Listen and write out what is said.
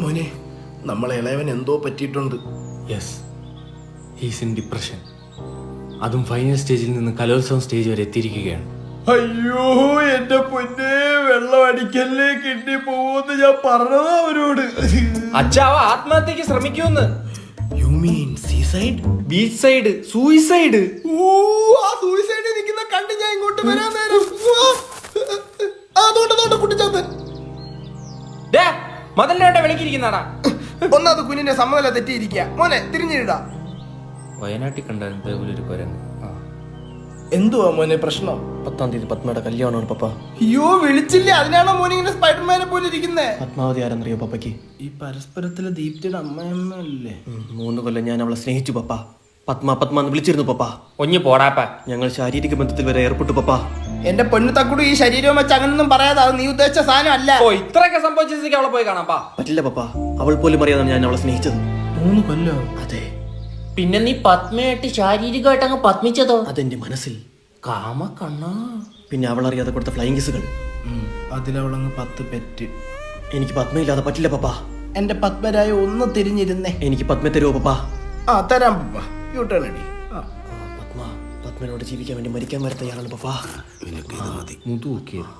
മോനെ, നമ്മളെ ഇളയവൻ എന്തോ പറ്റിയിട്ടുണ്ട്. Yes, he's in depression. അതും ഫൈനൽ സ്റ്റേജിൽ നിന്ന് കലോത്സവം സ്റ്റേജ് വരെ എത്തിയിരിക്കുകയാണ്. അയ്യോ എന്റെ പൊന്നെ, വെള്ളം അടിക്കല്ലേ, കിട്ടി പോവെന്ന് ഞാൻ പറഞ്ഞതാ അവരോട്. അച്ഛാവ ആത്മഹത്യക്ക് ശ്രമിക്കുമെന്ന്. You mean seaside? Beach side suicide. ആ സൂയിസൈഡിൽ നിൽക്കുന്ന കണ്ട് ഞാൻ ഇങ്ങോട്ട് വരാൻ നേരം അതോട്ട് കുട്ടിച്ചാത്തൻ മതലിനോട്ടെ വിളിക്കിരിക്കുന്നാടാ. ഒന്നത് കുഞ്ഞിന്റെ സമ്മതല തെറ്റിയിരിക്കുക. മോനെ തിരിഞ്ഞിടാ. വയനാട്ടിൽ കണ്ടായിരുന്നു ഒരു കുരങ്ങ്. എന്തുവാ മോനെ പ്രശ്നം? 10-ാം തീയതി പത്മയുടെ കല്യാണമാണ് പപ്പ. അയ്യോ വിളിച്ചില്ലേ, അതിനാണോ മോനെ ഇങ്ങനെ സ്പൈഡർമാനെ പോലെ ഇരിക്കുന്നേ? പത്മാവതി ആരെന്നറിയോ പപ്പയ്ക്ക്? ഈ പരസ്പരത്തിലെ ദീപ്തിയുടെ അമ്മയമ്മ അല്ലേ? 3 കൊല്ലം ഞാൻ അവളെ സ്നേഹിച്ചു പപ്പ. പത്മ എന്ന് വിളിച്ചിരുന്നു പപ്പ. ഒഞ്ഞു പോടാപ്പ. ഞങ്ങൾ ശാരീരിക ബന്ധത്തിൽ വരെ ഏർപ്പെട്ടു പപ്പ. എന്റെ പൊന്നു തക്കുടു, ഈ ശരീരവും വെച്ച് അങ്ങനൊന്നും പറയാതെ, അത് നീ ഉദ്ദേശിച്ച സാധനം അല്ല. ഓ, ഇത്രയൊക്കെ സംഭവിച്ചേക്ക് അവളെ പോയി കാണാപ്പാ. പറ്റില്ല പപ്പ, അവൾ പോലും അറിയാതാണ് ഞാൻ അവളെ സ്നേഹിച്ചത്. 3 കൊല്ലം? അതെ. പിന്നെ നീ പത്മയായിട്ട് ശാരീരികമായിട്ട് അങ്ങ് പത്മിച്ചതോ? അതെന്റെ മനസ്സിൽ. കാമ കണ്ണാ. പിന്നെ അവൾ അറിയാതെ കൊടുത്ത ഫ്ലൈങ് കിസുകൾ. അതിലവളങ്ങ് 10 പെറ്റ്. എനിക്ക് പത്മയില്ലാതെ പറ്റില്ല പപ്പ. എന്റെ പത്മരായ ഒന്ന് തിരിഞ്ഞിരുന്നേ. എനിക്ക് പത്മ തരുമോ പപ്പ? ആ തരാം പപ്പ. യൂട്ടേൺ അടി. പത്മനോട് ജീവിക്കാൻ വേണ്ടി മരിക്കാൻ വരെ തയ്യാറാണ് പപ്പ. മുതു നോക്കിയത്.